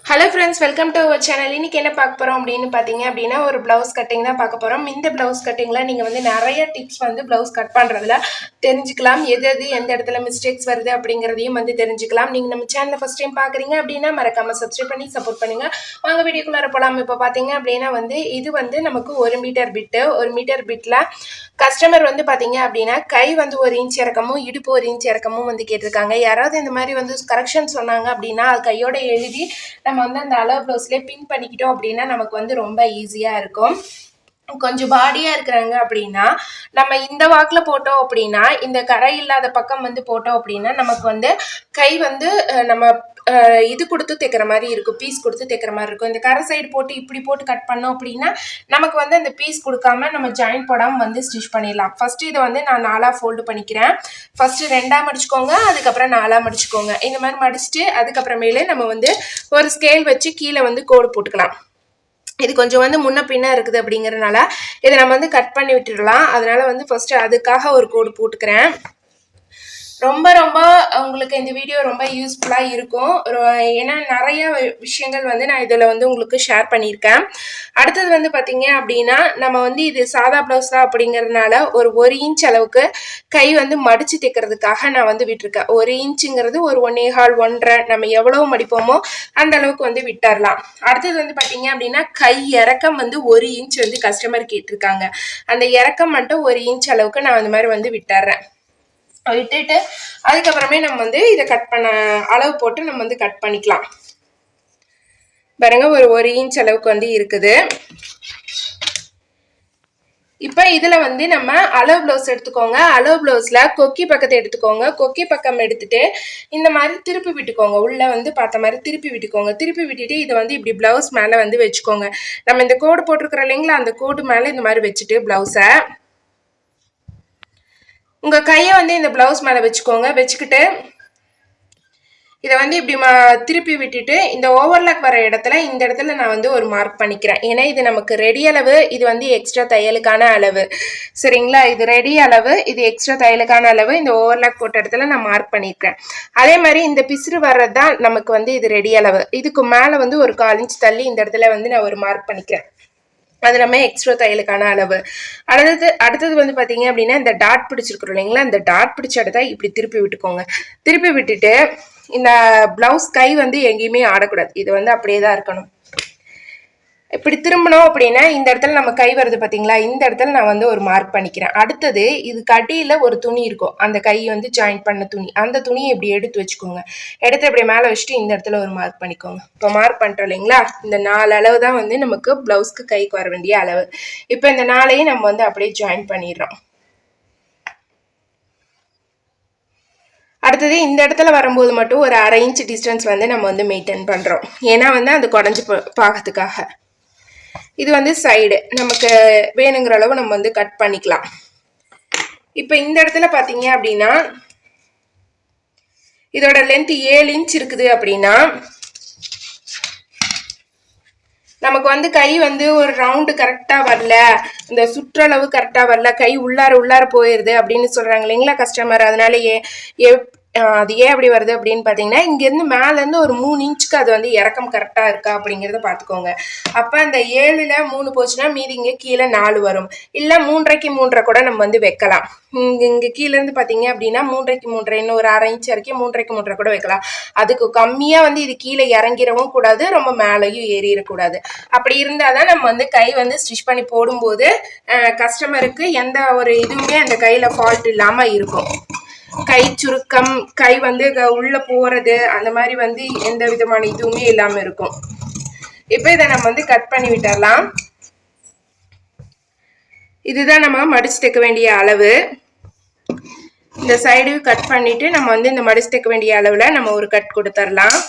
Hello friends, welcome to our channel. இன்றைக்கி என்ன பார்க்க போகிறோம் அப்படின்னு பார்த்தீங்க அப்படின்னா, ஒரு ப்ளவுஸ் கட்டிங் தான் பார்க்க போகிறோம். இந்த ப்ளவுஸ் கட்டிங்கில் நீங்கள் வந்து நிறைய டிப்ஸ் வந்து ப்ளவுஸ் கட் பண்ணுறதுல தெரிஞ்சுக்கலாம். எது எந்த இடத்துல மிஸ்டேக்ஸ் வருது அப்படிங்கிறதையும் வந்து தெரிஞ்சுக்கலாம். நீங்கள் நம்ம சேனலை ஃபஸ்ட் டைம் பார்க்குறீங்க அப்படின்னா மறக்காமல் சப்ஸ்கிரைப் பண்ணி சப்போர்ட் பண்ணுங்கள். வாங்க வீடியோக்குள்ளார போகலாம். இப்போ பார்த்தீங்க அப்படின்னா வந்து இது வந்து நமக்கு 1 மீட்டர் பிட்டு. 1 மீட்டர் பிட்டில் கஸ்டமர் வந்து பார்த்தீங்க அப்படின்னா கை வந்து 1 இன்ச் இறக்கமும் இடுப்பு 1 இன்ச் இறக்கமும் வந்து கேட்டிருக்காங்க. யாராவது இந்த மாதிரி வந்து கரெக்ஷன் சொன்னாங்க அப்படின்னா அது கையோட எழுதி நம்ம வந்து அந்த அளவு ப்ளவுஸ்லேயே பின் பண்ணிக்கிட்டோம் அப்படின்னா நமக்கு வந்து ரொம்ப ஈஸியாக இருக்கும். கொஞ்சம் பாடியாக இருக்கிறாங்க அப்படின்னா நம்ம இந்த வாக்கில் போட்டோம் அப்படின்னா இந்த கரை இல்லாத பக்கம் வந்து போட்டோம் அப்படின்னா நமக்கு வந்து கை வந்து நம்ம இது கொடுத்து தைக்கிற மாதிரி இருக்கும், பீஸ் கொடுத்து தைக்கிற மாதிரி இருக்கும். இந்த கரை சைடு போட்டு இப்படி போட்டு கட் பண்ணோம் அப்படின்னா நமக்கு வந்து அந்த பீஸ் கொடுக்காம நம்ம ஜாயின் போடாமல் வந்து ஸ்டிச் பண்ணிடலாம். ஃபஸ்ட்டு இதை வந்து நான் 4ஆக ஃபோல்டு பண்ணிக்கிறேன். ஃபஸ்ட்டு 2ஆக மடிச்சுக்கோங்க, அதுக்கப்புறம் 4ஆக மடிச்சுக்கோங்க. இந்த மாதிரி மடிச்சுட்டு அதுக்கப்புறமேலே நம்ம வந்து ஒரு ஸ்கேல் வச்சு கீழே வந்து கோடு போட்டுக்கலாம். இது கொஞ்சம் வந்து முன்ன பின்ன இருக்குது அப்படிங்கிறதுனால இதை நம்ம வந்து கட் பண்ணி விட்டுடலாம். அதனால வந்து ஃபர்ஸ்ட் அதுக்காக ஒரு கோடு போட்டுக்கிறேன். ரொம்ப ரொம்ப உங்களுக்கு இந்த வீடியோ ரொம்ப யூஸ்ஃபுல்லாக இருக்கும். ஏன்னா நிறைய விஷயங்கள் வந்து நான் இதில் வந்து உங்களுக்கு ஷேர் பண்ணியிருக்கேன். அடுத்தது வந்து பார்த்தீங்க அப்படின்னா நம்ம வந்து இது சாதா ப்ளவுஸ் தான் அப்படிங்கிறதுனால ஒரு 1 இன்ச் அளவுக்கு கை வந்து மடித்து தைக்கிறதுக்காக நான் வந்து விட்டுருக்கேன். 1 இன்ச்சுங்கிறது ஒரு 1.25 1.5 நம்ம எவ்வளவு மடிப்போமோ அந்த அளவுக்கு வந்து விட்டுறலாம். அடுத்தது வந்து பார்த்தீங்க அப்படின்னா கை இறக்கம் வந்து 1 இன்ச் வந்து கஸ்டமர் கேட்டிருக்காங்க. அந்த இறக்கம் மட்டும் 1 இன்ச் அளவுக்கு நான் அந்த மாதிரி வந்து விட்டுறேன். விட்டுட்டு அதுக்கப்புறமே நம்ம வந்து இதை கட் பண்ண அளவு போட்டு நம்ம வந்து கட் பண்ணிக்கலாம். பாருங்க, ஒரு 1 இன்ச் அளவுக்கு வந்து இருக்குது. இப்போ இதில் வந்து நம்ம அளவு ப்ளவுஸ் எடுத்துக்கோங்க. அளவு ப்ளவுஸில் கொக்கி பக்கத்தை எடுத்துக்கோங்க. கொக்கி பக்கம் எடுத்துட்டு இந்த மாதிரி திருப்பி விட்டுக்கோங்க. உள்ளே வந்து பார்த்த மாதிரி திருப்பி விட்டுக்கோங்க. திருப்பி விட்டுட்டு இதை வந்து இப்படி ப்ளவுஸ் மேலே வந்து வச்சுக்கோங்க. நம்ம இந்த கோடு போட்டிருக்கிறோம் இல்லைங்களா, அந்த கோடு மேலே இந்த மாதிரி வச்சுட்டு ப்ளவுஸை உங்கள் கையை வந்து இந்த ப்ளவுஸ் மேலே வச்சுக்கோங்க. வச்சுக்கிட்டு இதை வந்து இப்படி திருப்பி விட்டுட்டு இந்த ஓவர்லாக் வர இடத்துல இந்த இடத்துல நான் வந்து ஒரு மார்க் பண்ணிக்கிறேன். ஏன்னா இது நமக்கு ரெடி அளவு, இது வந்து எக்ஸ்ட்ரா தையலுக்கான அளவு. சரிங்களா, இது ரெடி அளவு, இது எக்ஸ்ட்ரா தையலுக்கான அளவு. இந்த ஓவர்லாக் போட்ட இடத்துல நான் மார்க் பண்ணிக்கிறேன். அதே மாதிரி இந்த பிசுறு வர்றது தான் நமக்கு வந்து இது ரெடி அளவு. இதுக்கு மேலே வந்து ஒரு 1/4 இன்ச் தள்ளி இந்த இடத்துல வந்து நான் ஒரு மார்க் பண்ணிக்கிறேன். அது நம்ம எக்ஸ்ட்ரா தையலுக்கான அளவு. அடுத்தது வந்து பார்த்தீங்க அப்படின்னா இந்த டாட் பிடிச்சிருக்கிறோம் இல்லைங்களா, இந்த டாட் பிடிச்ச இடத்த இப்படி திருப்பி விட்டுக்கோங்க. திருப்பி விட்டுட்டு இந்த பிளவுஸ் கை வந்து எங்கேயுமே ஆடக்கூடாது. இது வந்து அப்படியே தான் இருக்கணும். இப்படி திரும்பணும் அப்படின்னா இந்த இடத்துல நம்ம கை வருது பார்த்தீங்களா, இந்த இடத்துல நான் வந்து ஒரு மார்க் பண்ணிக்கிறேன். அடுத்தது இது கடியில் ஒரு துணி இருக்கும், அந்த கை வந்து ஜாயின் பண்ண துணி. அந்த துணியை இப்படி எடுத்து வச்சுக்கோங்க. எடுத்து இப்படி மேலே வச்சுட்டு இந்த இடத்துல ஒரு மார்க் பண்ணிக்கோங்க. இப்போ மார்க் பண்ணிட்டோம் இல்லைங்களா, இந்த 4 அளவு தான் வந்து நமக்கு ப்ளவுஸ்க்கு கைக்கு வர வேண்டிய அளவு. இப்போ இந்த 4ஐயும் நம்ம வந்து அப்படியே ஜாயின் பண்ணிடுறோம். அடுத்தது இந்த இடத்துல வரும்போது மட்டும் ஒரு 1/2 இன்ச் டிஸ்டன்ஸ் வந்து நம்ம வந்து மெயின்டைன் பண்ணுறோம். ஏன்னா வந்து அது குறைஞ்சி பாகத்துக்காக. இது வந்து சைடு நமக்கு வேணுங்கிற அளவு நம்ம வந்து கட் பண்ணிக்கலாம். இப்போ இந்த இடத்துல பார்த்தீங்க அப்படின்னா இதோட லென்த் 7 இன்ச் இருக்குது அப்படின்னா நமக்கு வந்து கை வந்து ஒரு ரவுண்டு கரெக்டாக வரல, இந்த சுற்றளவு கரெக்டாக வரல, கை உள்ளார போயிடுது அப்படின்னு சொல்கிறாங்க இல்லைங்களா கஸ்டமர். அதனால அது ஏன் அப்படி வருது அப்படின்னு பார்த்தீங்கன்னா இங்கேருந்து மேலேருந்து ஒரு 3 இன்ச்சுக்கு அது வந்து இறக்கம் கரெக்டாக இருக்கா அப்படிங்கிறத பார்த்துக்கோங்க. அப்போ அந்த 7ல் 3 போச்சுன்னா மீதி இங்கே கீழே 4 வரும். இல்லை 3.5க்கு 3.5 கூட நம்ம வந்து வைக்கலாம். இங்கே கீழேருந்து பார்த்தீங்க அப்படின்னா 3.5க்கு 3.5 இன்னும் ஒரு 1/2 இன்ச் வரைக்கும் 3.5க்கு 3.5 கூட வைக்கலாம். அதுக்கு கம்மியாக வந்து இது கீழே இறங்கிடவும் கூடாது, ரொம்ப மேலேயும் ஏறிடக்கூடாது. அப்படி இருந்தால் தான் நம்ம வந்து கை வந்து ஸ்டிச் பண்ணி போடும்போது கஸ்டமருக்கு எந்த ஒரு இதுவுமே அந்த கையில் ஃபால்ட் இல்லாமல் இருக்கும். கை சுருக்கம், கை வந்து உள்ள போறது, அந்த மாதிரி வந்து எந்த விதமான இதுவுமே இல்லாம இருக்கும். இப்போ இதை நம்ம வந்து கட் பண்ணி விட்டுறலாம். இதுதான் நம்ம மடிச்சு தைக்க வேண்டிய அளவு. இந்த சைடு கட் பண்ணிட்டு நம்ம வந்து இந்த மடிச்சு தைக்க வேண்டிய அளவுல நம்ம ஒரு கட் கொடுத்துடலாம்.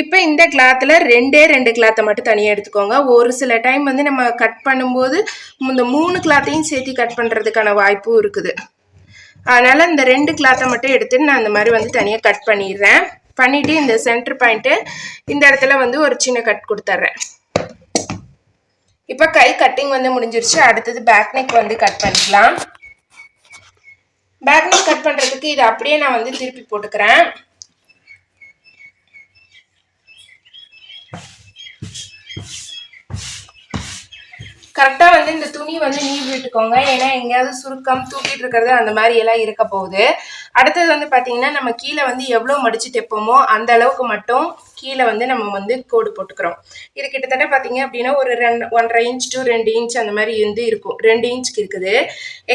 இப்போ இந்த கிளாத்தில் 2 கிளாத்தை மட்டும் தனியாக எடுத்துக்கோங்க. ஒரு சில டைம் வந்து நம்ம கட் பண்ணும்போது இந்த 3 கிளாத்தையும் சேர்த்து கட் பண்ணுறதுக்கான வாய்ப்பும் இருக்குது. அதனால இந்த 2 கிளாத்தை மட்டும் எடுத்துட்டு நான் இந்த மாதிரி வந்து தனியாக கட் பண்ணிடுறேன். பண்ணிட்டு இந்த சென்டர் பாயிண்ட்டு இந்த இடத்துல வந்து ஒரு சின்ன கட் கொடுத்துட்றேன். இப்போ கை கட்டிங் வந்து முடிஞ்சிருச்சு. அடுத்தது பேக் நெக் வந்து கட் பண்ணிக்கலாம். பேக் நெக் கட் பண்ணுறதுக்கு இது அப்படியே நான் வந்து திருப்பி போட்டுக்கிறேன். கரெக்டாக வந்து இந்த துணி வந்து நீவி விட்டுக்கோங்க. ஏன்னா எங்கேயாவது சுருக்கம் தூக்கிட்டு இருக்கிறது அந்த மாதிரி எல்லாம் இருக்க போகுது. அடுத்தது வந்து பார்த்தீங்கன்னா நம்ம கீழே வந்து எவ்வளோ மடிச்சு தைப்போமோ அந்த அளவுக்கு மட்டும் கீழே வந்து நம்ம வந்து கோடு போட்டுக்கிறோம். இது கிட்டத்தட்ட பார்த்தீங்க அப்படின்னா ஒரு 1.5 இன்ச் டு 2 இன்ச் அந்த மாதிரி வந்து இருக்கும். 2 இன்ச்சுக்கு இருக்குது.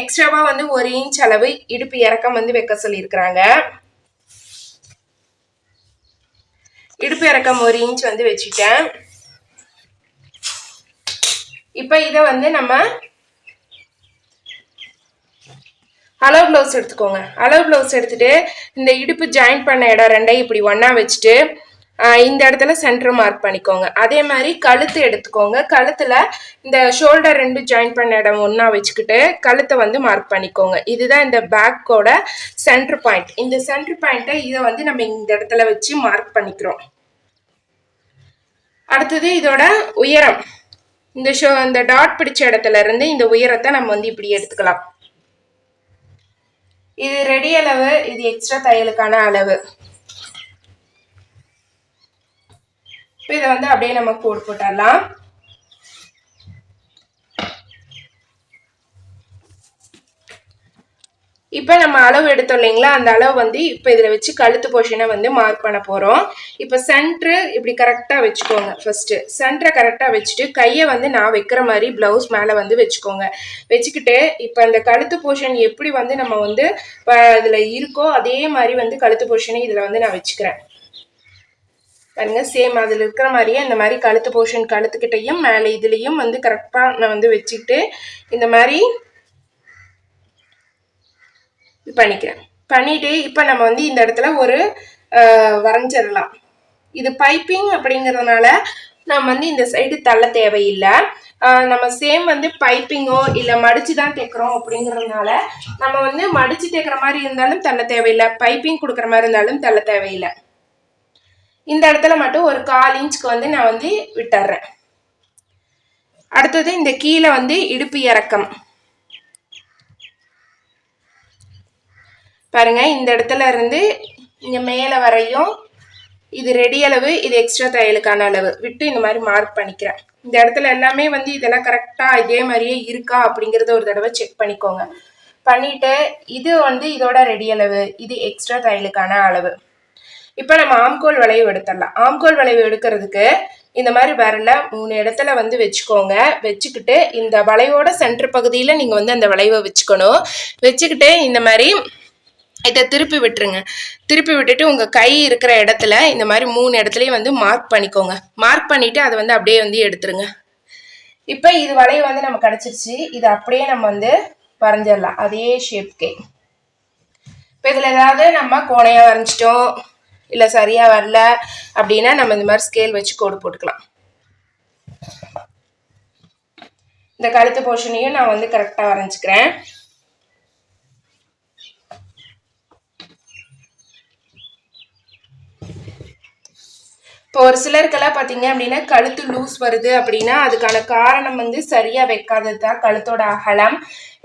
எக்ஸ்ட்ராவா வந்து 1 இன்ச் அளவு இடுப்பு இறக்கம் வந்து வைக்க சொல்லியிருக்கிறாங்க. இடுப்பு இறக்கம் 1 இன்ச் வந்து வச்சுட்டேன். இப்போ இதை வந்து நம்ம அளவு ப்ளவுஸ் எடுத்துக்கோங்க. அளவு ப்ளவுஸ் எடுத்துட்டு இந்த இடுப்பு ஜாயின் பண்ண இடம் ரெண்டையும் இப்படி ஒன்றா வச்சுட்டு இந்த இடத்துல சென்டர் மார்க் பண்ணிக்கோங்க. அதே மாதிரி கழுத்து எடுத்துக்கோங்க. கழுத்தில் இந்த ஷோல்டர் 2 ஜாயின் பண்ண இடம் ஒன்றா வச்சுக்கிட்டு கழுத்தை வந்து மார்க் பண்ணிக்கோங்க. இதுதான் இந்த பேக்கோட சென்டர் பாயிண்ட். இந்த சென்டர் பாயிண்ட்டை இதை வந்து நம்ம இந்த இடத்துல வச்சு மார்க் பண்ணிக்கிறோம். அடுத்தது இதோட உயரம். இந்த டாட் பிடிச்ச இடத்துல இருந்து இந்த உயரத்தை நம்ம வந்து இப்படி எடுத்துக்கலாம். இது ரெடி அளவு, இது எக்ஸ்ட்ரா தையலுக்கான அளவு. இதை வந்து அப்படியே நம்ம கோடு போட்டுடலாம். இப்போ நம்ம அளவு எடுத்தோம் இல்லைங்களா, அந்த அளவு வந்து இப்போ இதில் வச்சு கழுத்து போர்ஷனை வந்து மார்க் பண்ண போகிறோம். இப்போ சென்ட்ரு இப்படி கரெக்டாக வச்சுக்கோங்க. ஃபர்ஸ்ட்டு சென்டரை கரெக்டாக வச்சுட்டு கையை வந்து நான் வைக்கிற மாதிரி ப்ளவுஸ் மேலே வந்து வச்சுக்கோங்க. வச்சுக்கிட்டு இப்போ இந்த கழுத்து போர்ஷன் எப்படி வந்து நம்ம வந்து இதில் இருக்கோ அதே மாதிரி வந்து கழுத்து போர்ஷனை இதில் வந்து நான் வச்சுக்கிறேன். பாருங்க, சேம் அதில் இருக்கிற மாதிரியே இந்த மாதிரி கழுத்து போர்ஷன் கழுத்துக்கிட்டையும் மேலே இதுலேயும் வந்து கரெக்டாக நான் வந்து வச்சுக்கிட்டு இந்த மாதிரி பண்ணிக்கிறேன். பண்ணிட்டு இப்போ நம்ம வந்து இந்த இடத்துல ஒரு வரைஞ்சிடலாம். இது பைப்பிங் அப்படிங்கிறதுனால நம்ம வந்து இந்த சைடு தள்ள தேவையில்லை. நம்ம சேம் வந்து பைப்பிங்கோ இல்லை மடிச்சு தான் தைக்கிறோம் அப்படிங்கிறதுனால நம்ம வந்து மடிச்சு தைக்கிற மாதிரி இருந்தாலும் தள்ள தேவையில்லை, பைப்பிங் கொடுக்குற மாதிரி இருந்தாலும் தள்ள தேவையில்லை. இந்த இடத்துல மட்டும் ஒரு 1/4 இன்ச்சுக்கு வந்து நான் வந்து விட்டுறேன். அடுத்தது இந்த கீழே வந்து இடுப்பு இறக்கம் பாருங்க. இந்த இடத்துல இருந்து இங்க மேல வரையும் இது ரெடி அளவு, இது எக்ஸ்ட்ரா தையலுக்கான அளவு விட்டு இந்த மாதிரி மார்க் பண்ணிக்கிறேன். இந்த இடத்துல எல்லாமே வந்து இதெல்லாம் கரெக்டா இதே மாதிரியே இருக்கா அப்படிங்கறத ஒரு தடவை செக் பண்ணிக்கோங்க. பண்ணிட்டு இது வந்து இதோட ரெடி அளவு, இது எக்ஸ்ட்ரா தையலுக்கான அளவு. இப்போ நம்ம ஆம்கோல் வளைவு எடுத்துடலாம். ஆம்கோல் வளைவு எடுக்கிறதுக்கு இந்த மாதிரி விரல 3 இடத்துல வந்து வச்சுக்கோங்க. வச்சுக்கிட்டு இந்த வளைவோட சென்டர் பகுதியில் நீங்கள் வந்து அந்த வளைவை வச்சுக்கணும். வச்சுக்கிட்டு இந்த மாதிரி இதை திருப்பி விட்டுருங்க. திருப்பி விட்டுட்டு உங்கள் கை இருக்கிற இடத்துல இந்த மாதிரி 3 இடத்துலையும் வந்து மார்க் பண்ணிக்கோங்க. மார்க் பண்ணிவிட்டு அதை வந்து அப்படியே வந்து எடுத்துருங்க. இப்போ இது வளைவு வந்து நம்ம கிடச்சிருச்சு. இது அப்படியே நம்ம வந்து வரைஞ்சிடலாம் அதே ஷேப்கே. இப்போ இதில் ஏதாவது நம்ம கோணையாக வரைஞ்சிட்டோம் இல்லை சரியாக வரல அப்படின்னா நம்ம இந்த மாதிரி ஸ்கேல் வச்சு கோடு போட்டுக்கலாம். இந்த கழுத்து போர்ஷனையும் நான் வந்து கரெக்டாக வரைஞ்சிக்கிறேன். இப்போ ஒரு சிலருக்கெல்லாம் பார்த்தீங்க அப்படின்னா கழுத்து லூஸ் வருது அப்படின்னா அதுக்கான காரணம் வந்து சரியாக வைக்காதது தான் கழுத்தோட அகலம்.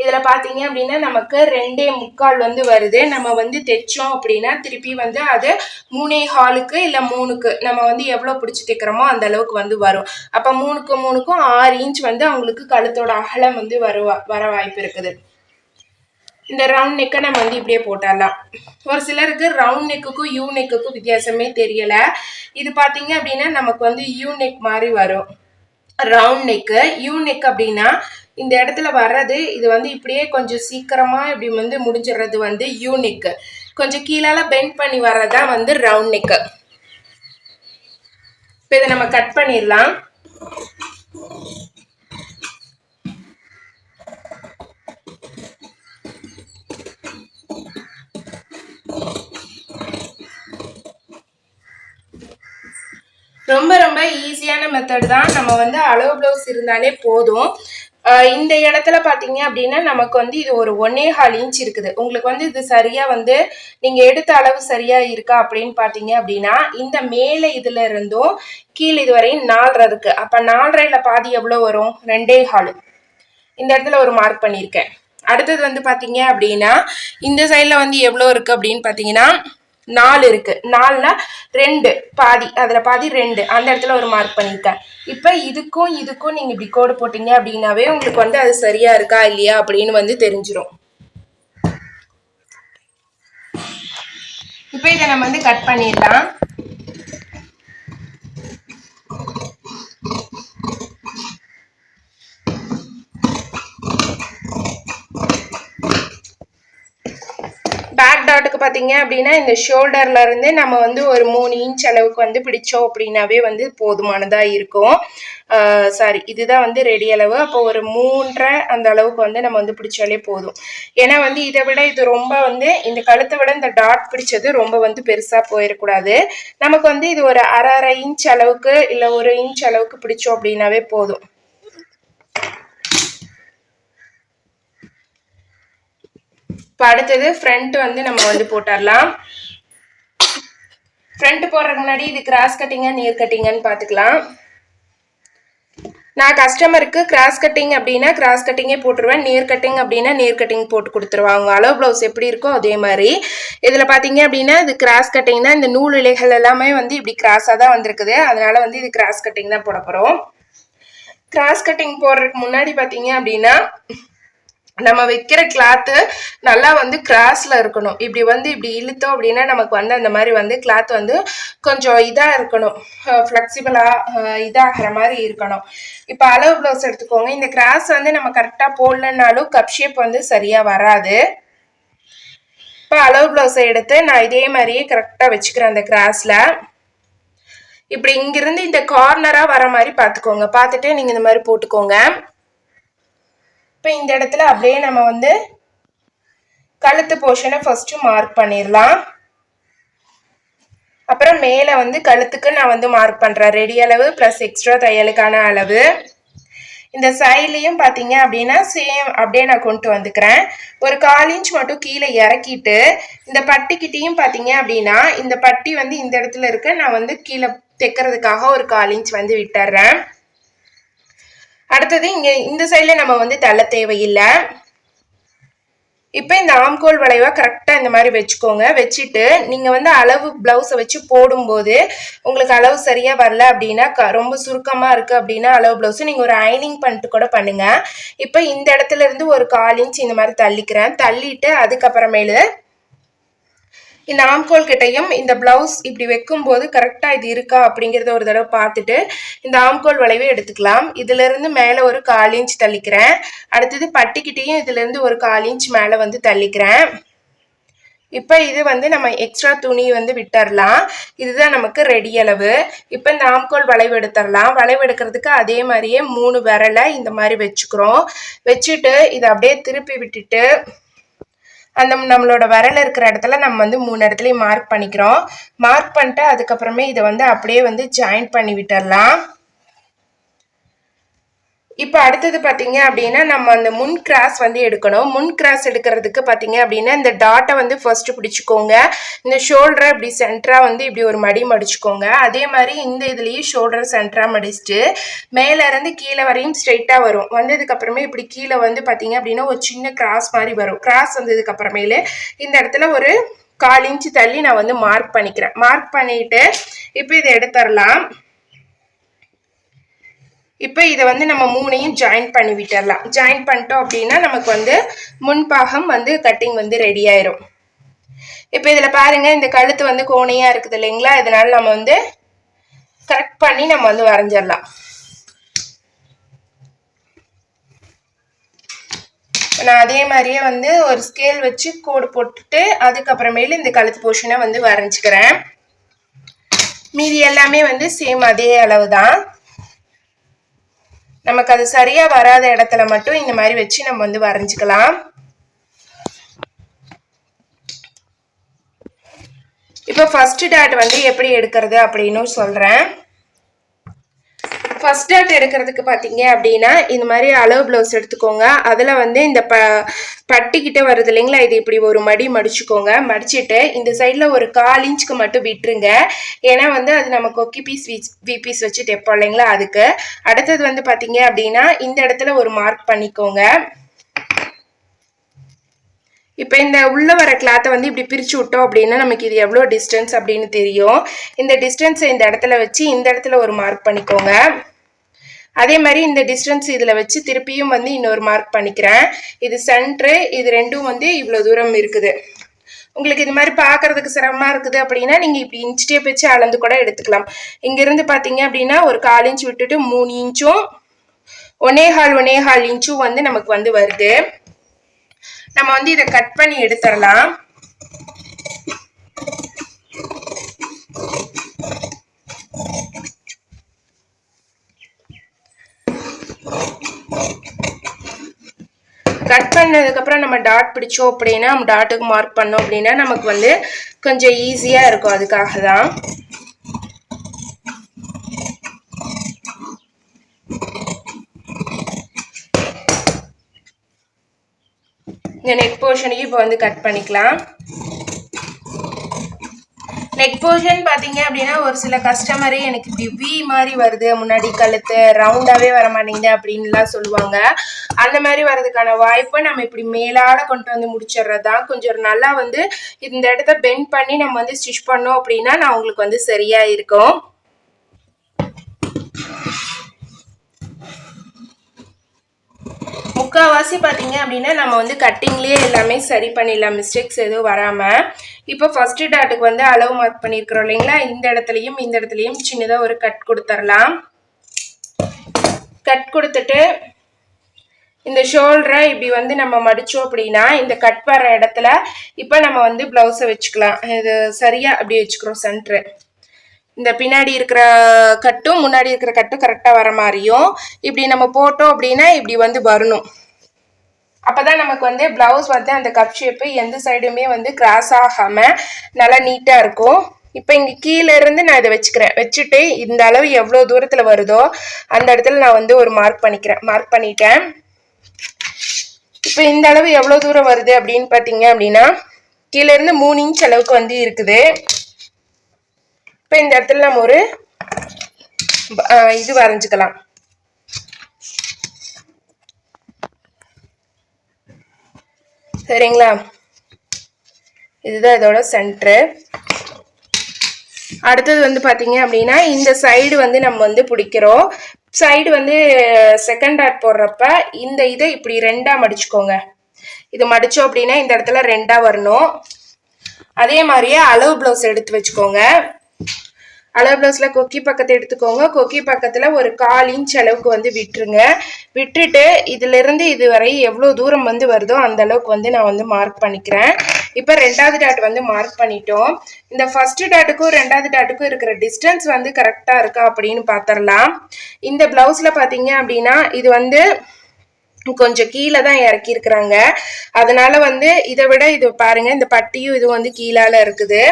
இதில் பார்த்தீங்க அப்படின்னா நமக்கு 2.25 வந்து வருது. நம்ம வந்து தைச்சோம் அப்படின்னா திருப்பி வந்து அது 3.25 இல்லை 3க்கு நம்ம வந்து எவ்வளோ பிடிச்சி தைக்கிறோமோ அந்த அளவுக்கு வந்து வரும். அப்போ 3க்கும் 6 இன்ச் வந்து அவங்களுக்கு கழுத்தோட அகலம் வந்து வர வாய்ப்பு இருக்குது. இந்த ரவுண்ட் நெக்கை நம்ம வந்து இப்படியே போட்டுடலாம். ஒரு சிலருக்கு ரவுண்ட் நெக்குக்கும் யூ நெக்குக்கும் வித்தியாசமே தெரியல. இது பார்த்தீங்க அப்படின்னா நமக்கு வந்து யூ நெக் மாதிரி வரும். ரவுண்ட் நெக்கு, யூ நெக் அப்படின்னா இந்த இடத்துல வர்றது இது வந்து இப்படியே கொஞ்சம் சீக்கிரமா இப்படி வந்து முடிஞ்சிடுறது வந்து யூ நெக்கு. கொஞ்சம் கீழால பெண்ட் பண்ணி வர்றதுதான் வந்து ரவுண்ட் நெக்கு. இப்போ இதை நம்ம கட் பண்ணிடலாம். ரொம்ப ரொம்ப ஈஸியான மெத்தட் தான். நம்ம வந்து அளவு ப்ளவுஸ் இருந்தாலே போதும். இந்த இடத்துல பார்த்தீங்க அப்படின்னா நமக்கு வந்து இது ஒரு 1.25 இன்ச் இருக்குது. உங்களுக்கு வந்து இது சரியா வந்து நீங்கள் எடுத்த அளவு சரியா இருக்கா அப்படின்னு பார்த்தீங்க அப்படின்னா இந்த மேலே இதுல இருந்தும் கீழே இது வரையும் 4.5 இருக்கு. அப்போ 4.5ல பாதி எவ்வளோ வரும்? 2.25. இந்த இடத்துல ஒரு மார்க் பண்ணியிருக்கேன். அடுத்தது வந்து பார்த்தீங்க அப்படின்னா இந்த சைடில் வந்து எவ்வளோ இருக்கு அப்படின்னு பார்த்தீங்கன்னா 4 இருக்கு. 4னா 2 பாதி, அதுல பாதி 2 அந்த இடத்துல ஒரு மார்க் பண்ணிருக்கேன். இப்ப இதுக்கும் இதுக்கும் நீங்க இப்படி கோடு போட்டீங்க அப்படின்னாவே உங்களுக்கு வந்து அது சரியா இருக்கா இல்லையா அப்படின்னு வந்து தெரிஞ்சிடும். இப்ப இதை நம்ம வந்து கட் பண்ணிடலாம். பேக் டாட்டுக்கு பார்த்தீங்க அப்படின்னா இந்த ஷோல்டர்ல இருந்து நம்ம வந்து ஒரு 3 இன்ச் அளவுக்கு வந்து பிடிச்சோம் அப்படின்னாவே வந்து போதுமானதா இருக்கும். சாரி, இதுதான் வந்து ரெடி அளவு. அப்போ ஒரு 3.5 அந்த அளவுக்கு வந்து நம்ம வந்து பிடிச்சாலே போதும். ஏன்னா வந்து இதை விட இது ரொம்ப வந்து இந்த கழுத்தை விட இந்த டாட் பிடிச்சது ரொம்ப வந்து பெருசா போயிடக்கூடாது. நமக்கு வந்து இது ஒரு அரை இன்ச் அளவுக்கு இல்லை 1 இன்ச் அளவுக்கு பிடிச்சோம் அப்படின்னாவே போதும். இப்போ அடுத்தது ஃப்ரண்ட் வந்து நம்ம வந்து போட்டுடலாம். ஃப்ரண்ட் போடுறதுக்கு முன்னாடி இது கிராஸ் கட்டிங்கா நேர் கட்டிங்கன்னு பார்த்துக்கலாம். நான் கஸ்டமருக்கு கிராஸ் கட்டிங் அப்படின்னா கிராஸ் கட்டிங்கே போட்டுருவேன், நேர் கட்டிங் அப்படின்னா நேர் கட்டிங் போட்டு கொடுத்துருவாங்க. அளவு ப்ளவுஸ் எப்படி இருக்கோ அதே மாதிரி. இதில் பார்த்தீங்க அப்படின்னா இது கிராஸ் கட்டிங் தான். இந்த நூல் இலைகள் எல்லாமே வந்து இப்படி கிராஸாக தான் வந்திருக்குது. அதனால வந்து இது கிராஸ் கட்டிங் தான் போட போகிறோம். கிராஸ் கட்டிங் போடுறதுக்கு முன்னாடி பார்த்தீங்க அப்படின்னா நம்ம வைக்கிற கிளாத்து நல்லா வந்து கிராஸ்ல இருக்கணும். இப்படி வந்து இப்படி இழுத்தோம் அப்படின்னா நமக்கு வந்து அந்த மாதிரி வந்து கிளாத் வந்து கொஞ்சம் இதாக இருக்கணும், ஃப்ளெக்சிபிளாக இதாகிற மாதிரி இருக்கணும். இப்போ அளவு ப்ளவுஸ் எடுத்துக்கோங்க. இந்த கிராஸ் வந்து நம்ம கரெக்டாக போடலன்னாலும் கப் ஷேப் வந்து சரியாக வராது. இப்போ அளவு ப்ளவுஸை எடுத்து நான் இதே மாதிரியே கரெக்டாக வச்சுக்கிறேன். அந்த கிராஸில் இப்படி இங்கிருந்து இந்த கார்னராக வர மாதிரி பார்த்துக்கோங்க. பார்த்துட்டு நீங்கள் இந்த மாதிரி போட்டுக்கோங்க. இப்போ இந்த இடத்துல அப்படியே நம்ம வந்து கழுத்து போர்ஷனை ஃபர்ஸ்ட் மார்க் பண்ணிடலாம். அப்புறம் மேலே வந்து கழுத்துக்கு நான் வந்து மார்க் பண்ணுறேன். ரெடி அளவு ப்ளஸ் எக்ஸ்ட்ரா தையலுக்கான அளவு. இந்த சைட்லையும் பார்த்தீங்க அப்படின்னா சேம் அப்படியே நான் கொண்டு வந்துக்கிறேன். ஒரு 1/4 இன்ச் மட்டும் கீழே இறக்கிட்டு இந்த பட்டிக்கிட்டையும் பார்த்தீங்க அப்படின்னா இந்த பட்டி வந்து இந்த இடத்துல இருக்கு. நான் வந்து கீழே தைக்கிறதுக்காக ஒரு 1/4 இன்ச் வந்து விட்டுறேன். அடுத்தது இங்கே இந்த சைடில் நம்ம வந்து தள்ள தேவையில்லை. இப்போ இந்த ஆம்கோல் வளைவை கரெக்டாக இந்த மாதிரி வச்சுக்கோங்க. வச்சுட்டு நீங்கள் வந்து அளவு ப்ளவுஸை வச்சு போடும்போது உங்களுக்கு அளவு சரியாக வரல அப்படின்னா, ரொம்ப சுருக்கமாக இருக்குது அப்படின்னா அளவு ப்ளவுஸு நீங்கள் ஒரு அயனிங் பண்ணிட்டு கூட பண்ணுங்கள். இப்போ இந்த இடத்துல இருந்து ஒரு 1/4 இன்ச் இந்த மாதிரி தள்ளிக்கிறேன். தள்ளிட்டு அதுக்கப்புறமேலு இந்த ஆம்கோல் கிட்டையும் இந்த பிளவுஸ் இப்படி வைக்கும்போது கரெக்டாக இது இருக்கா அப்படிங்கிறத ஒரு தடவை பார்த்துட்டு இந்த ஆம்கோல் வளைவை எடுத்துக்கலாம். இதுல இருந்து மேலே ஒரு 1/4 இன்ச் தள்ளிக்கிறேன். அடுத்தது பட்டிக்கிட்டையும் இதுல இருந்து ஒரு 1/4 இன்ச் மேலே வந்து தள்ளிக்கிறேன். இப்போ இது வந்து நம்ம எக்ஸ்ட்ரா துணி வந்து விட்டுறலாம். இதுதான் நமக்கு ரெடி அளவு. இப்போ இந்த ஆம்கோல் வளைவு எடுத்துடலாம். வளைவு எடுக்கிறதுக்கு அதே மாதிரியே 3 விரலை இந்த மாதிரி வச்சுக்கிறோம். வச்சுட்டு இதை அப்படியே திருப்பி விட்டுட்டு அந்த நம்மளோட விரல் இருக்கிற இடத்துல நம்ம வந்து 3 இடத்துலையும் மார்க் பண்ணிக்கிறோம். மார்க் பண்ணிட்டு அதுக்கப்புறமே இதை வந்து அப்படியே வந்து ஜாயின் பண்ணி விட்டுடலாம். இப்போ அடுத்தது பார்த்தீங்க அப்படின்னா நம்ம அந்த முன் கிராஸ் வந்து எடுக்கணும். முன் கிராஸ் எடுக்கிறதுக்கு பார்த்தீங்க அப்படின்னா இந்த டாட்டை வந்து ஃபர்ஸ்ட் பிடிச்சிக்கோங்க. இந்த ஷோல்டரை இப்படி சென்டராக வந்து இப்படி ஒரு மடி மடிச்சுக்கோங்க. அதே மாதிரி இந்த இதுலேயும் ஷோல்டரை சென்டராக மடிச்சுட்டு மேலே இருந்து கீழே வரையும் ஸ்ட்ரெயிட்டாக வரும். வந்ததுக்கப்புறமே இப்படி கீழே வந்து பார்த்தீங்க அப்படின்னா ஒரு சின்ன கிராஸ் மாதிரி வரும். கிராஸ் வந்ததுக்கப்புறமேலு இந்த இடத்துல ஒரு 1/4 இன்ச் தள்ளி நான் வந்து மார்க் பண்ணிக்கிறேன். மார்க் பண்ணிட்டு இப்போ இதை எடுத்துடலாம். இப்போ இதை வந்து நம்ம 3ஐயும் ஜாயின் பண்ணி விட்டுடலாம். ஜாயின் பண்ணிட்டோம் அப்படின்னா நமக்கு வந்து முன்பாகம் வந்து கட்டிங் வந்து ரெடி ஆயிரும். இப்போ இதில் பாருங்க இந்த கழுத்து வந்து கோணையா இருக்குது இல்லைங்களா? இதனால நம்ம வந்து கரெக்ட் பண்ணி நம்ம வந்து வரைஞ்சிடலாம். நான் அதே மாதிரியே வந்து ஒரு ஸ்கேல் வச்சு கோடு போட்டுட்டு அதுக்கப்புறமேல இந்த கழுத்து போர்ஷனை வந்து வரைஞ்சிக்கிறேன். மீதி எல்லாமே வந்து சேம் அதே அளவு தான். நமக்கு அது சரியா வராத இடத்துல மட்டும் இந்த மாதிரி வச்சு நம்ம வந்து வரைஞ்சிக்கலாம். இப்போ ஃபர்ஸ்ட் டாட் வந்து எப்படி எடுக்கிறது அப்படின்னு சொல்றேன். ஃபர்ஸ்ட் டாட் எடுக்கிறதுக்கு பார்த்தீங்க அப்படின்னா இந்த மாதிரி அளவு ப்ளவுஸ் எடுத்துக்கோங்க. அதில் வந்து இந்த பட்டிக்கிட்ட வருது இல்லைங்களா, இது இப்படி ஒரு மடி மடிச்சுக்கோங்க. மடிச்சுட்டு இந்த சைடில் ஒரு 1/4 இன்ச்சுக்கு மட்டும் விட்டுருங்க. ஏன்னா வந்து அது நம்ம கொக்கி பீஸ் வி பீஸ் வச்சு தைப்போம் இல்லைங்களா, அதுக்கு. அடுத்தது வந்து பார்த்தீங்க அப்படின்னா இந்த இடத்துல ஒரு மார்க் பண்ணிக்கோங்க. இப்போ இந்த உள்ள வர கிளாத்தை வந்து இப்படி பிரிச்சு விட்டோம் அப்படின்னா நமக்கு இது எவ்வளோ டிஸ்டன்ஸ் அப்படின்னு தெரியும். இந்த டிஸ்டன்ஸை இந்த இடத்துல வச்சு இந்த இடத்துல ஒரு மார்க் பண்ணிக்கோங்க. அதே மாதிரி இந்த டிஸ்டன்ஸ் இதில் வச்சு திருப்பியும் வந்து இன்னொரு மார்க் பண்ணிக்கிறேன். இது சென்ட்ரு, இது ரெண்டும் வந்து இவ்வளோ தூரம் இருக்குது. உங்களுக்கு இது மாதிரி பார்க்கறதுக்கு சிரமமாக இருக்குது அப்படின்னா நீங்கள் இப்படி இன்ச் டேப் வச்சு அளந்து கூட எடுத்துக்கலாம். இங்கேருந்து பார்த்தீங்க அப்படின்னா ஒரு 1/4 இன்ச் விட்டுட்டு 3 இன்ச்சும் 1.25 இன்ச்சும் வந்து நமக்கு வந்து வருது. நம்ம வந்து இதை கட் பண்ணி எடுத்துடலாம். கட் பண்ணதுக்கப்புறம் நம்ம டாட் பிடிச்சோம் அப்படின்னா நம்ம டாட்டுக்கு மார்க் பண்ணோம் அப்படின்னா நமக்கு வந்து கொஞ்சம் ஈஸியாக இருக்கும். அதுக்காக தான் இந்த நெக் போர்ஷனையும் இப்போ வந்து கட் பண்ணிக்கலாம். நெக் போர்ஷன் பார்த்தீங்க அப்படின்னா ஒரு சில கஸ்டமரே எனக்கு இப்படி வி மாதிரி வருது, முன்னாடி கழுத்து ரவுண்டாகவே வர மாட்டேங்குது அப்படின்லாம் சொல்லுவாங்க. அந்த மாதிரி வர்றதுக்கான வாய்ப்பை நம்ம இப்படி மேலால கொண்டு வந்து முடிச்சிடுறது தான். கொஞ்சம் நல்லா வந்து இந்த இடத்த பெண்ட் பண்ணி நம்ம வந்து ஸ்டிச் பண்ணோம் அப்படின்னா நான் உங்களுக்கு வந்து சரியா இருக்கும். முக்கால்வாசி பார்த்தீங்க அப்படின்னா நம்ம வந்து கட்டிங்லேயே எல்லாமே சரி பண்ணிடலாம், மிஸ்டேக்ஸ் எதுவும் வராமல். இப்போ ஃபர்ஸ்ட் டாட்டுக்கு வந்து அளவு மார்க் பண்ணியிருக்கிறோம் இல்லைங்களா, இந்த இடத்துலையும் சின்னதாக ஒரு கட் கொடுத்துடலாம். கட் கொடுத்துட்டு இந்த ஷோல்டரை இப்படி வந்து நம்ம மடித்தோம் அப்படின்னா இந்த கட் வர இடத்துல இப்போ நம்ம வந்து ப்ளவுஸை வச்சுக்கலாம். இது சரியாக அப்படி வச்சுக்கிறோம். சென்ட்ரு இந்த பின்னாடி இருக்கிற கட்டும் முன்னாடி இருக்கிற கட்டும் கரெக்டாக வர மாதிரியும் இப்படி நம்ம போட்டோம் அப்படின்னா இப்படி வந்து வரணும். அப்போதான் நமக்கு வந்து ப்ளவுஸ் வந்து அந்த கப் ஷேப்பு எந்த சைடுமே வந்து கிராஸ் ஆகாமல் நல்லா நீட்டாக இருக்கும். இப்போ இங்கே கீழே இருந்து நான் இதை வச்சுக்கிறேன். வச்சுட்டு இந்த அளவு எவ்வளோ தூரத்தில் வருதோ அந்த இடத்துல நான் வந்து ஒரு மார்க் பண்ணிட்டேன். இப்போ இந்த அளவு எவ்வளோ தூரம் வருது அப்படின்னு பார்த்தீங்க அப்படின்னா கீழே இருந்து 3 இன்ச் அளவுக்கு வந்து இருக்குது. இப்போ இந்த இடத்துல நம்ம ஒரு இது வரைஞ்சிக்கலாம். சரிங்களா, இதுதான் இதோட சென்ட்ரு. அடுத்தது வந்து பார்த்தீங்க அப்படின்னா இந்த சைடு வந்து நம்ம வந்து பிடிக்கிறோம். சைடு வந்து செகண்ட் டாட் போடுறப்ப இந்த இதை இப்படி 2ஆ மடிச்சுக்கோங்க. இது மடித்தோம் அப்படின்னா இந்த இடத்துல 2ஆ வரணும். அதே மாதிரியே அளவு ப்ளவுஸ் எடுத்து வச்சுக்கோங்க. அளவு ப்ளவுஸில் கொக்கி பக்கத்தை எடுத்துக்கோங்க. கொக்கி பக்கத்தில் ஒரு 1/4 இன்ச் அளவுக்கு வந்து விட்டுருங்க. விட்டுட்டு இதிலிருந்து இது வரை எவ்வளோ தூரம் வந்து வருதோ அந்த அளவுக்கு வந்து நான் வந்து மார்க் பண்ணிக்கிறேன். இப்போ 2வது டாட் வந்து மார்க் பண்ணிட்டோம். இந்த ஃபர்ஸ்ட் டாட்டுக்கும் 2வது டாட்டுக்கும் இருக்கிற டிஸ்டன்ஸ் வந்து கரெக்டாக இருக்கா அப்படின்னு பார்த்துடலாம். இந்த ப்ளவுஸில் பார்த்தீங்க அப்படின்னா இது வந்து கொஞ்சம் கீழே தான் இறக்கியிருக்கிறாங்க. அதனால வந்து இதை விட இது பாருங்க, இந்த பட்டியும் இது வந்து கீழால இருக்குது.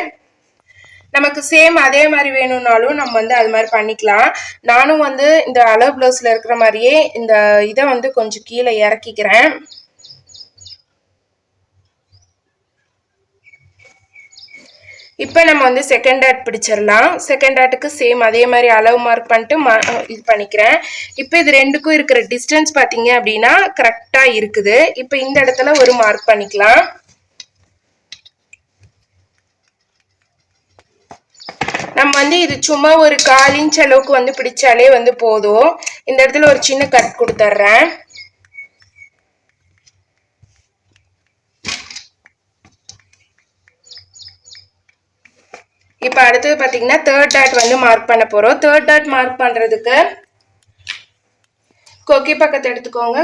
நமக்கு சேம் அதே மாதிரி வேணும்னாலும் நம்ம வந்து அது மாதிரி பண்ணிக்கலாம். நானும் வந்து இந்த அளவு ப்ளவுஸில் இருக்கிற மாதிரியே இந்த இதை வந்து கொஞ்சம் கீழே இறக்கிக்கிறேன். இப்போ நம்ம வந்து செகண்ட் டாட் பிடிச்சிடலாம். செகண்ட் டாட்டுக்கு சேம் அதே மாதிரி அளவு மார்க் பண்ணிட்டு இது பண்ணிக்கிறேன். இப்போ இது ரெண்டுக்கும் இருக்கிற டிஸ்டன்ஸ் பார்த்தீங்க அப்படின்னா கரெக்டாக இருக்குது. இப்போ இந்த இடத்துல ஒரு மார்க் பண்ணிக்கலாம். நம்ம வந்து இது சும்மா ஒரு 1/4 இன்ச் அளவுக்கு வந்து பிடிச்சாலே வந்து போதும். இந்த இடத்துல ஒரு சின்ன கட் கொடுத்துட்றேன். இப்போ அடுத்தது பார்த்தீங்கன்னா தேர்ட் டாட் வந்து மார்க் பண்ண போகிறோம். தேர்ட் டாட் மார்க் பண்ணுறதுக்கு கொக்கி பக்கத்தை எடுத்துக்கோங்க.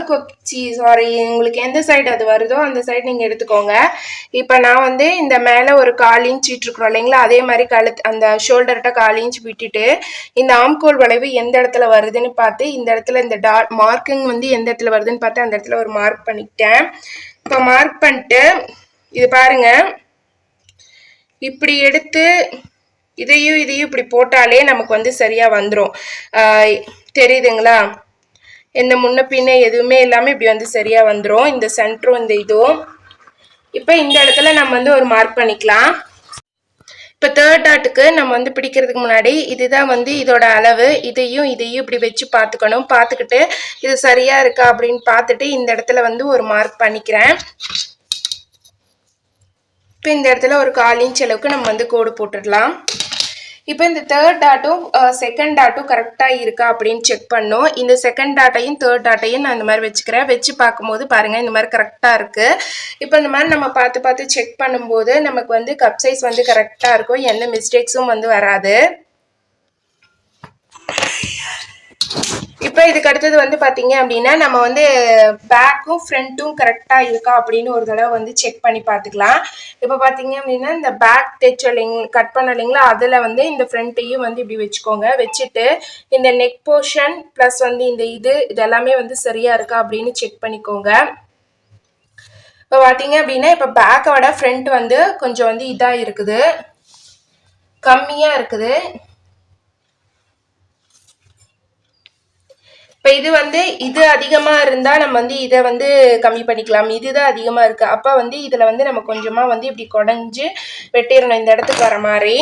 உங்களுக்கு எந்த சைடு அது வருதோ அந்த சைடு நீங்கள் எடுத்துக்கோங்க. இப்போ நான் வந்து இந்த மேலே ஒரு 1/4 இன்ச் விட்டுருக்குறோம் இல்லைங்களா, அதே மாதிரி அந்த ஷோல்டர்கிட்ட 1/4 இன்ச் விட்டுட்டு இந்த ஆம்கோல் வளைவு எந்த இடத்துல வருதுன்னு பார்த்து இந்த இடத்துல இந்த டாட் மார்க்கிங் வந்து எந்த இடத்துல வருதுன்னு பார்த்து அந்த இடத்துல ஒரு மார்க் பண்ணிக்கிட்டேன். இப்போ மார்க் பண்ணிட்டு இது பாருங்க, இப்படி எடுத்து இதையும் இப்படி போட்டாலே நமக்கு வந்து சரியாக வந்துடும். தெரியுதுங்களா, எந்த முன்ன பின்ன எதுவுமே இல்லாமல் இப்படி வந்து சரியாக வந்துடும். இந்த சென்டரும் இந்த இதுவும். இப்போ இந்த இடத்துல நம்ம வந்து ஒரு மார்க் பண்ணிக்கலாம். இப்போ தேர்ட் டாட்டுக்கு நம்ம வந்து பிடிக்கிறதுக்கு முன்னாடி இதுதான் வந்து இதோட அளவு. இதையும் இப்படி வச்சு பார்த்துக்கணும். பார்த்துக்கிட்டு இது சரியாக இருக்கா அப்படின்னு பார்த்துட்டு இந்த இடத்துல வந்து ஒரு மார்க் பண்ணிக்கிறேன். இப்போ இந்த இடத்துல ஒரு 1/4 இன்ச் அளவுக்கு நம்ம வந்து கோடு போட்டுடலாம். இப்போ இந்த தேர்ட் டாட்டும் செகண்ட் டாட்டும் கரெக்டாக இருக்கா அப்படின்னு செக் பண்ணோம். இந்த செகண்ட் டாட்டையும் தேர்ட் டாட்டையும் நான் இந்த மாதிரி வச்சுக்கிறேன். வச்சு பார்க்கும்போது பாருங்கள் இந்த மாதிரி கரெக்டாக இருக்குது. இப்போ இந்த மாதிரி நம்ம பார்த்து பார்த்து செக் பண்ணும்போது நமக்கு வந்து கப் சைஸ் வந்து கரெக்டாக இருக்கும். எந்த மிஸ்டேக்ஸும் வந்து வராது. இப்போ இதுக்கு அடுத்தது வந்து பார்த்தீங்க அப்படின்னா நம்ம வந்து பேக்கும் ஃப்ரண்ட்டும் கரெக்டாக இருக்கா அப்படின்னு ஒரு தடவை வந்து செக் பண்ணி பார்த்துக்கலாம். இப்போ பார்த்தீங்க அப்படின்னா இந்த பேக் தைச்ச கட் பண்ண இல்லைங்களா, அதில் வந்து இந்த ஃப்ரண்ட்டையும் வந்து இப்படி வச்சுக்கோங்க. வச்சுட்டு இந்த நெக் போர்ஷன் ப்ளஸ் வந்து இந்த இதெல்லாமே வந்து சரியாக இருக்கா அப்படின்னு செக் பண்ணிக்கோங்க. இப்போ பார்த்தீங்க அப்படின்னா இப்போ பேக்கோட ஃப்ரண்ட் வந்து கொஞ்சம் வந்து இதாக இருக்குது, கம்மியாக இருக்குது. இப்போ இது வந்து இது அதிகமாக இருந்தால் நம்ம வந்து இதை வந்து கம்மி பண்ணிக்கலாம். இதுதான் அதிகமாக இருக்குது. அப்போ வந்து இதில் வந்து நம்ம கொஞ்சமாக வந்து இப்படி குடஞ்சி வெட்டிடணும் இந்த இடத்துக்கு வர மாதிரி.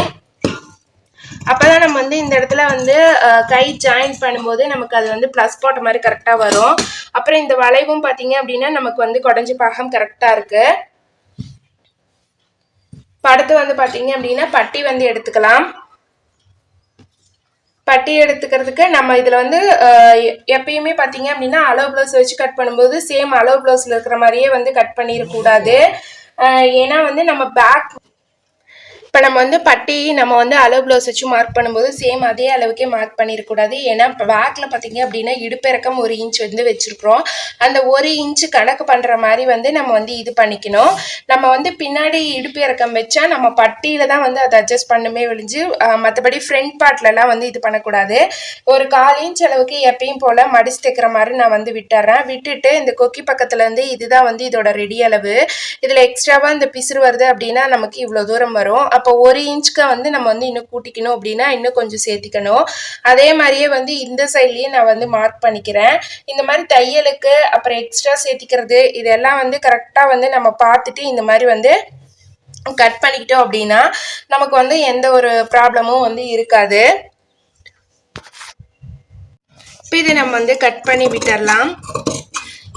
அப்போ தான் நம்ம வந்து இந்த இடத்துல வந்து கை ஜாயின் பண்ணும்போது நமக்கு அது வந்து ப்ளஸ் போட்ட மாதிரி கரெக்டாக வரும். அப்புறம் இந்த வளைவும் பார்த்தீங்க அப்படின்னா நமக்கு வந்து குடஞ்சி பாகம் கரெக்டாக இருக்குது. இப்போ அடுத்து வந்து பார்த்தீங்க அப்படின்னா பட்டி வந்து எடுத்துக்கலாம். பட்டி எடுத்துக்கிறதுக்கு நம்ம இதில் வந்து எப்பயுமே பார்த்தீங்க அப்படின்னா அளவு ப்ளவுஸ் வச்சு கட் பண்ணும்போது சேம் அளவு ப்ளவுஸில் இருக்கிற மாதிரியே வந்து கட் பண்ணிடக்கூடாது. ஏன்னா வந்து நம்ம பேக் இப்போ நம்ம வந்து பட்டி நம்ம வந்து அளவு ப்ளவுஸ் வச்சு மார்க் பண்ணும்போது சேம் அதே அளவுக்கே மார்க் பண்ணிடக்கூடாது. ஏன்னா இப்போ பேக்கில் பார்த்தீங்க அப்படின்னா இடுப்பிறக்கம் 1 இன்ச் வந்து வச்சுருக்குறோம். அந்த 1 இன்ச்சு கணக்கு பண்ணுற மாதிரி வந்து நம்ம வந்து இது பண்ணிக்கணும். நம்ம வந்து பின்னாடி இடுப்பு இறக்கம் வச்சா நம்ம பட்டியில் தான் வந்து அதை அட்ஜஸ்ட் பண்ணுமே ஒழிஞ்சு மற்றபடி ஃப்ரண்ட் பார்ட்லலாம் வந்து இது பண்ணக்கூடாது. ஒரு 1/4 இன்ச் அளவுக்கு எப்பயும் போல் மடிச்சு தைக்கிற மாதிரி நான் வந்து விட்டுறேன். விட்டுட்டு இந்த கொக்கி பக்கத்துலேருந்து இதுதான் வந்து இதோட ரெடி அளவு. இதில் எக்ஸ்ட்ராவாக இந்த பிசுறு வருது அப்படின்னா நமக்கு இவ்வளோ தூரம் வரும். அப்போ 1 இன்ச்சுக்கு வந்து நம்ம வந்து இன்னும் கூட்டிக்கணும் அப்படின்னா இன்னும் கொஞ்சம் சேர்த்திக்கணும். அதே மாதிரியே வந்து இந்த சைட்லேயும் நான் வந்து மார்க் பண்ணிக்கிறேன். இந்த மாதிரி தையலுக்கு அப்புறம் எக்ஸ்ட்ரா சேர்த்திக்கிறது இதெல்லாம் வந்து கரெக்டாக வந்து நம்ம பார்த்துட்டு இந்த மாதிரி வந்து கட் பண்ணிக்கிட்டோம் அப்படின்னா நமக்கு வந்து எந்த ஒரு ப்ராப்ளமும் வந்து இருக்காது. இப்போ இதை நம்ம வந்து கட் பண்ணி விட்டுடலாம்.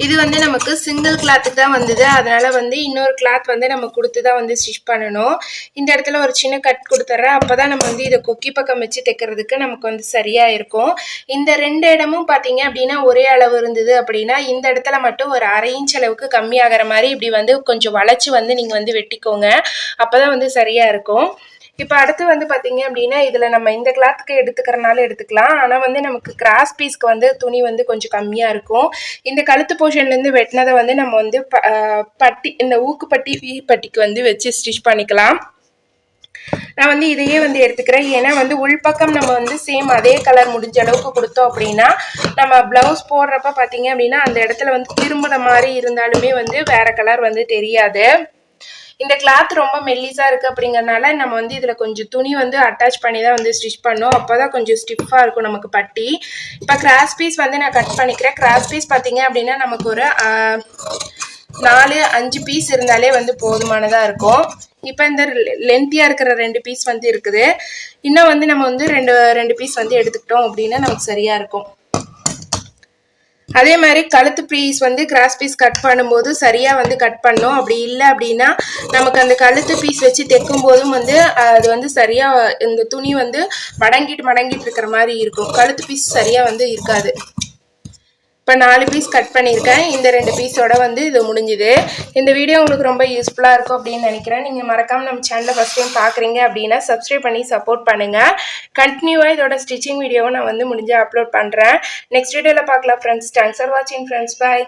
இது வந்து நமக்கு சிங்கிள் கிளாத்துக்கு தான் வந்தது. அதனால் வந்து இன்னொரு கிளாத் வந்து நம்ம கொடுத்து தான் வந்து ஸ்டிச் பண்ணணும். இந்த இடத்துல ஒரு சின்ன கட் கொடுத்துட்றேன். அப்போ தான் நம்ம வந்து இதை கொக்கி பக்கம் வச்சு தைக்கிறதுக்கு நமக்கு வந்து சரியாக இருக்கும். இந்த 2 இடமும் பார்த்தீங்க அப்படின்னா ஒரே அளவு இருந்தது அப்படின்னா இந்த இடத்துல மட்டும் ஒரு 1/2 இன்ச் அளவுக்கு கம்மியாகிற மாதிரி இப்படி வந்து கொஞ்சம் வளைச்சி வந்து நீங்கள் வந்து வெட்டிக்கோங்க. அப்போ தான் வந்து சரியாக இருக்கும். இப்போ அடுத்து வந்து பார்த்தீங்க அப்படின்னா இதில் நம்ம இந்த கிளாத்துக்கு எடுத்துக்கிறனால எடுத்துக்கலாம். ஆனால் வந்து நமக்கு கிராஸ் பீஸ்க்கு வந்து துணி வந்து கொஞ்சம் கம்மியாக இருக்கும். இந்த கழுத்து போர்ஷன்லேருந்து வெட்டினதை வந்து நம்ம வந்து பட்டி இந்த ஊக்குப்பட்டி பட்டிக்கு வந்து வச்சு ஸ்டிச் பண்ணிக்கலாம். நான் வந்து இதையே வந்து எடுத்துக்கிறேன். ஏன்னா வந்து உள்பக்கம் நம்ம வந்து சேம் அதே கலர் முடிஞ்ச அளவுக்கு கொடுத்தோம் அப்படின்னா நம்ம ப்ளவுஸ் போடுறப்ப பார்த்தீங்க அப்படின்னா அந்த இடத்துல வந்து திரும்புகிற மாதிரி இருந்தாலுமே வந்து வேறு கலர் வந்து தெரியாது. இந்த கிளாத் ரொம்ப மெல்லிஸாக இருக்குது அப்படிங்கிறனால நம்ம வந்து இதில் கொஞ்சம் துணி வந்து அட்டாச் பண்ணி தான் வந்து ஸ்டிச் பண்ணோம். அப்போ தான் கொஞ்சம் ஸ்டிஃபாக இருக்கும் நமக்கு பட்டி. இப்போ கிராஸ் பீஸ் வந்து நான் கட் பண்ணிக்கிறேன். கிராஸ் பீஸ் பார்த்தீங்க அப்படின்னா நமக்கு ஒரு 4-5 பீஸ் இருந்தாலே வந்து போதுமானதாக இருக்கும். இப்போ இந்த லென்த்தியாக இருக்கிற 2 பீஸ் வந்து இருக்குது. இன்னும் வந்து நம்ம வந்து ரெண்டு பீஸ் வந்து எடுத்துக்கிட்டோம் அப்படின்னா நமக்கு சரியாக இருக்கும். அதே மாதிரி கழுத்து பீஸ் வந்து கிராஸ் பீஸ் கட் பண்ணும்போது சரியாக வந்து கட் பண்ணோம். அப்படி இல்லை அப்படின்னா நமக்கு அந்த கழுத்து பீஸ் வச்சு தைக்கும் போதும் வந்து அது வந்து சரியாக இந்த துணி வந்து மடங்கிட்டு இருக்கிற மாதிரி இருக்கும். கழுத்து பீஸ் சரியாக வந்து இருக்காது. இப்போ 4 பீஸ் கட் பண்ணியிருக்கேன். இந்த 2 பீஸோட வந்து இது முடிஞ்சுது. இந்த வீடியோ உங்களுக்கு ரொம்ப யூஸ்ஃபுல்லாக இருக்கும் அப்படின்னு நினைக்கிறேன். நீங்கள் மறக்காமல் நம்ம சேனலில் ஃபஸ்ட் டைம் பார்க்குறீங்க அப்படின்னா சப்ஸ்கிரைப் பண்ணி சப்போர்ட் பண்ணுங்கள். கண்டினியூவாக இதோட ஸ்டிச்சிங் வீடியோவை நான் வந்து முடிஞ்சு அப்லோட் பண்ணுறேன். நெக்ஸ்ட் வீடியோவில் பார்க்கலாம் ஃப்ரெண்ட்ஸ். தேங்க்ஸ் ஃபார் வாட்சிங் ஃப்ரெண்ட்ஸ். பாய்.